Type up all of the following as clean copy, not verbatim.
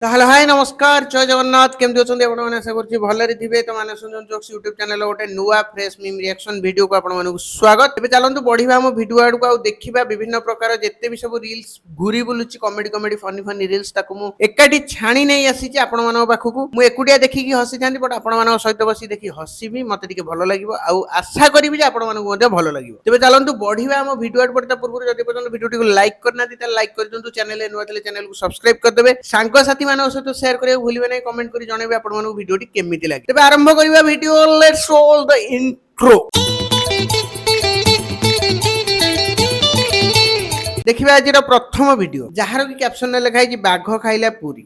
तो hello hi नमस्कार जय जगन्नाथ केमती अच्छा आप आशा करुँच भलरे थे तो मैंने सुन जोक्स यूट्यूब चैनल गोटे नुआ फ्रेश मीम रिएक्शन वीडियो को आपको स्वागत ए चलतु बढ़िया आम वीडियो आड़ को देखा विभिन्न प्रकार जिते भी सब रील्स घूरी बुलूँ comedy comedy funny funny reels एकाठी छाणी नहीं आसी आपण पाखक मुझे एकुटिया देखिकी हसी था बट आपण सहित बस देखी हसबी मत भल लगे आशा करी आपको भल लगे तेज चलतु बढ़िया आम वीडियो आड़ पड़ता पूर्व जब पर्यटन वीडियो को लाइक करना लाइक कर दिखाँ चैनल नुआ चैनल को सब्सक्राइब करदे सांगसाथी सहित शेयर करने भूलिए नहीं कमेंट कर जनइबे आपन वीडियो केमिति लागे तेबे आरंभ करिबा video let's roll the intro देखिबा आज प्रथम वीडियो जहार की कैप्शन ने लिखा है बाघ खाइला पूरी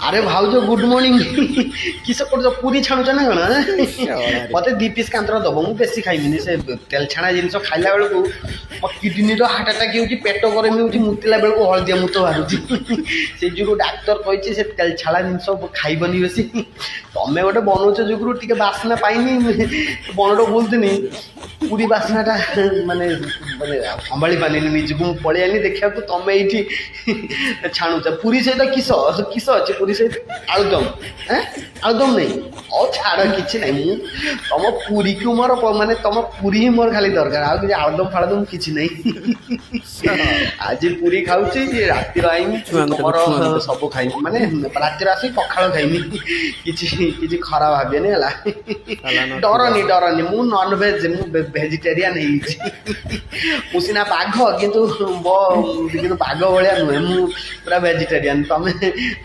अरे भाउज गुड मॉर्निंग किस कर पूरी छाणुच ना कण मत दी पीस कांतर दब मु बेसी खाइबिनी से तेल छाणा जिनस खाइला बेल को मो किडनी रो हार्ट अटैक होची पेट गरम होची मुतिला बेल को हळदिया मुत बारुची से जुगु डॉक्टर कहिछि से तेल छाला जिनस खाइबनी बेसी तमे गोटे बनौछ जुगु टिके बासना पाइनी बनडो बोलतनी पूरी बासनाटा माने माने संभाली पानी निजको पळि आनी देखिया को तमे एठी छाणुछ पूरी सहित किस किस अच्छे पूरी सहित आलुदम आलुदम नहीं और छाड़ कि नहीं तुम पूरी को मोर माने तुम पूरी ही मोर खाली दरकार आ कि आलुदम फालुदम किसी नहीं आज पूरी खाऊची राति आईमी तुमर सब खाई माने राति आसी पखाड़ खाइमी किसी खराब भावेनी है डरनी मु नॉन वेज मु वेजिटेरियन हो सीना बाघ किंतु बाघ भाया नुहे मु पूरा वेजिटेरियन तमें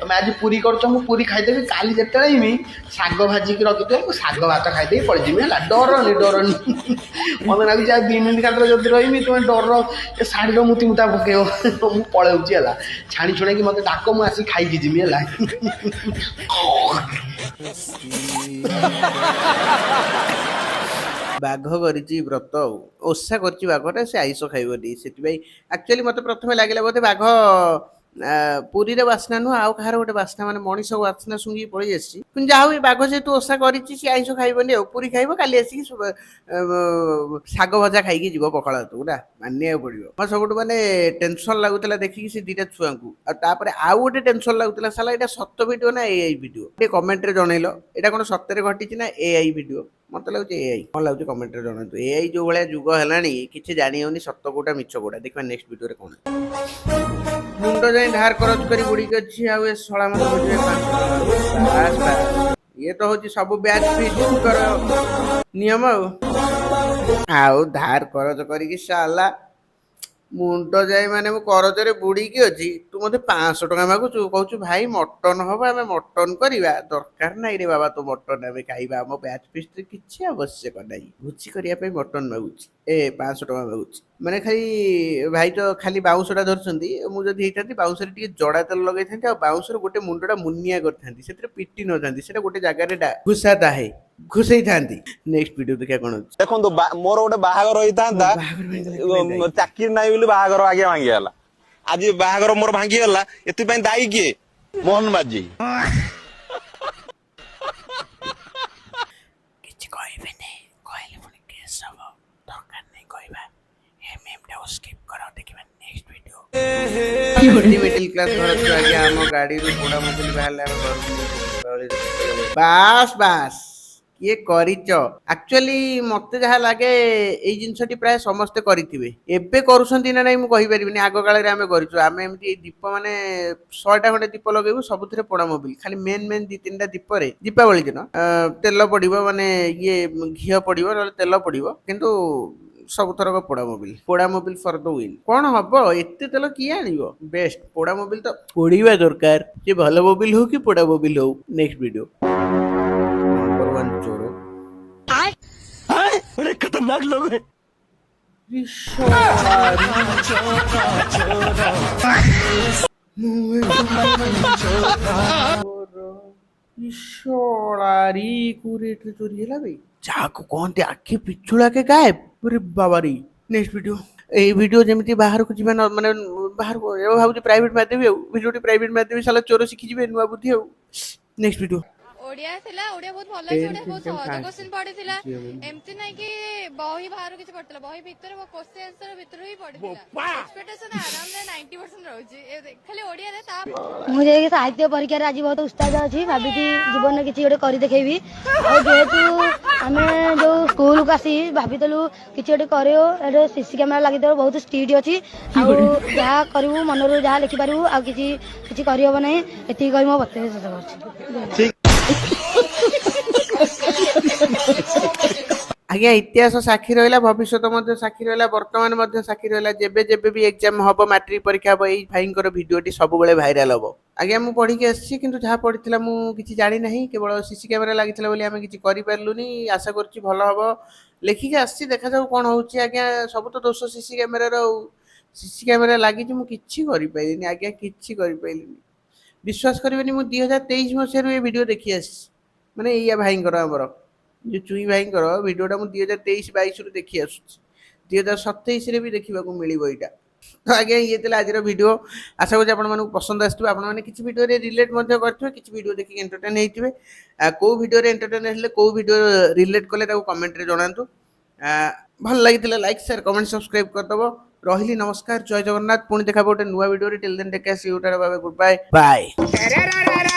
तमें आज पूरी कर पूरी खाईदेवी काली जिते शाग भाजिकी रखी शाग भात खाईदेवी पड़जी है डरनी डरनी मत लगे आज 2 मिनट खातर जब रही तुम्हें डर शाढ़ी मुति मुता पकेब मु पलौची है छाणी छुणा कि मत डाक मुझे खाई जीमी है बाघ कर व्रत ओषा कर से आईस खाइबनी से एक्चुअली मत प्रथम लगे बोधे बाघ पूरी रे बास्ना नुह आउ कहार गोटे बास्ना माने मनीष बास्ना शुंगी पड़े आसी जहाँ बाघ जेहेतु ओषा कर आईस खाइबनी पूरी खाइब काली आसिक शाग भजा खाई जीव पखाड़ भात गुटा मानिया पड़ो मैं सब माने टेंशन लगुला देखिकी से 2टा छुआ को आउ गोटे टेंशन लगुला साला यहाँ सत वीडियो ना एआई वीडियो कमेंट रे जनइल यहाँ कौन सत्य घटी ना एआई वीडियो मत लगे एआई कौन लगे कमेंट रे जनातु एआई जो भाया जुग है किसी जानी होनी सत कोटा मिछ कोटा देखा नेक्स्ट वीडियो रे कौन मुंड जाए धार करज कर बुड़ी अच्छी आउ शला मत बुझे बस बस ये तो हूँ सब ब्याज फीस नियम आउ धार करज कर साला मुंड जाए माने मु करजरे बुड़ीकी अच्छी तू मत 500 टका मागुचु कहूँ भाई मटन हम आम मटन करवा दरकार ना रे बाबा तो मटन आम खाइबा आम बैच फिस्ट किसी आवश्यक ना भोजी करने मटन मागुची 500 टका मागुची माने खाली भाई तो खाली बाउंसटा धरछंती मुझे होता बाउंस जड़ा तेल लगे था बाउंस गोटे मुंडा मुनिया कर पिटी न था गोटे जगह घुसा थाए घुसई था नेक्स्ट वीडियो देखा कौन देखो मोर गोटे बाहागर होता चाकरी ना बोली बाहागर आगे भांगीगला आज बाहागर मोर भांगीगला एथि दायी किए मोहन माझी मिडिल क्लास घर आम गाड़ी पोड़ा मछली बाहर बास बास ये करिच एक्चुअली मते जहाँ लगे ये जिनसटी प्राय समस्ते करिथिबे एबे करूछंती ना नहीं मु कहि परिबिनी आग काल रे आमे करिछु आमे एमती दीप माने 100टा खंडे दीप लगेबु सबुथिरे पोड़ा मोबिल खाली मेन मेन 2-3टा दीप रे दीपावली दिन तेल पड़िबो माने ये घियो पड़िबो न तेल पड़िबो किंतु सब थरक पोड़ा मोबिल फॉर द विन कौन हम एत तेल किए आनिबो बेस्ट पोड़ा मोबिल तो पोड़ीबा दरकार जे भल मोबिल हो कि पोड़ा मोबिल हो नेक्स्ट वीडियो नंबर 1 चोरो बड़े खतरनाक लोग हैं चोरी है भाई जाको कहते आखि पिछुड़ा के गायब अरे बाबा रे नेक्स्ट वीडियो ए वीडियो जमी बाहर को जीवन माने बाहर को भाव प्राइवेट मारदेवी वीडियो प्राइवेट मारदेवी साला चोर शिखी नुआ बुद्धि नेक्स्ट वीडियो ओडिया थिला ओडिया बहुत भलो अछि ओडिया बहुत सहज क्वेश्चन पढिथिला एमति नै कि बही बाहर किछ पढिथिला बही भितर वो क्वेश्चन आंसर भितर ही पढिथिला एक्सपेक्टेशन आराम से 90% रहउछि खाली ओडिया रे ता मुझे साहित्य परीक्षा रे आज बहुत उत्साह अछि भाबी कि जीवन में किछि गोटे करि देखेबी आ जेहेतु आमे जो स्कूल को आसी भाबितलु किछि गोटे करियो एडे सीसी कैमरा लागि तो बहुत स्ट्रिक्ट अछि आ जहा करिवु मनरो जहा लिखि पारिवु आ किछि किछि करि होबो नै एति कहि मो बते शेष करछि आज्ञा इतिहास साक्षी रहा भविष्य साक्षी रहा वर्तमान साक्षी रहा जेबे जेबे भी एग्जाम हम मैट्रिक परीक्षा हम यही भाईंकर भिडियोटी सब भाइराल हम आज्ञा मुझे पढ़ी आसी कि जहाँ पढ़ी मुझे जानी ना केवल सीसी कैमेरा लगी आम कि पार्लुनि आशा कर भल हम लिखिकी आसी देखा जाऊ कौन हो आज्ञा सब तो दोष सीसी कैमेरार सीसी कैमेरा लगी मुझे पारे आज्ञा कि विश्वास करेंगे मुझे 2023 मसीह ये वीडियो देखी आसी माने या भाईंकर आमर जो चुई भाईंकर वीडियोटा मुझे 2023-22 रु देखी आसुची 2027 भी देखा मिल यहाँ तो आज्ञा ये आज वीडियो आशा करूँ आपको पसंद आसो आपने किसी वीडियो रिलेट करेंगे किसी वीडियो देखिए एंटरटेन होते कौ वीडियो एंटरटेन हेल्ले कौ वीडियो रिलेट कले कमेंट रे जनातु भल लगी लाइक शेयर कमेंट सब्सक्राइब करदब रही नमस्कार जय जगन्नाथ पुणी देखा गोटे नुआ video till then take care see you tata bye bye good bye.